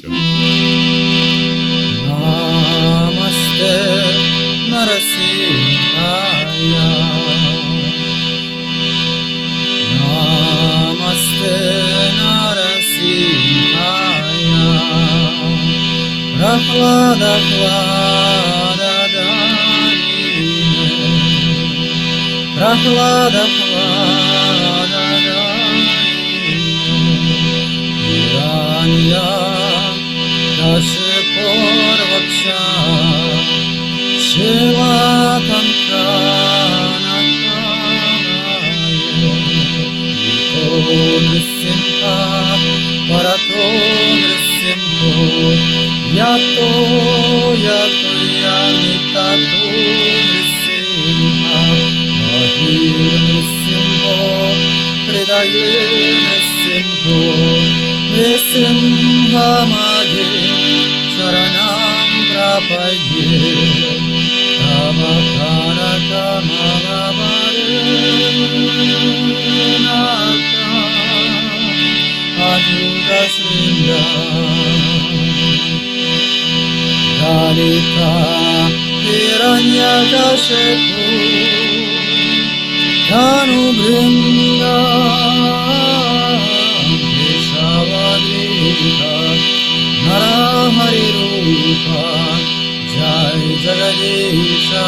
молимося. Намасте Нарасимхая. Намасте Narasимхая. Прохлада хлададарine. Прохлада хлададарine. Ирания Кашипор Вакша Шиватам Канакая Икон Рисимха Паратон Рисимхо Ято Янитато Рисимха Махир Рисимхо Предаем Рисимхо Рисимха Маги Шаранам Прапайе Тамакара Тамагаваре Ната Аджуда Шринда Далика Хиранья Кашипу Тану Бринда Кешавадрика Narahari Rupa Jai Jagadisha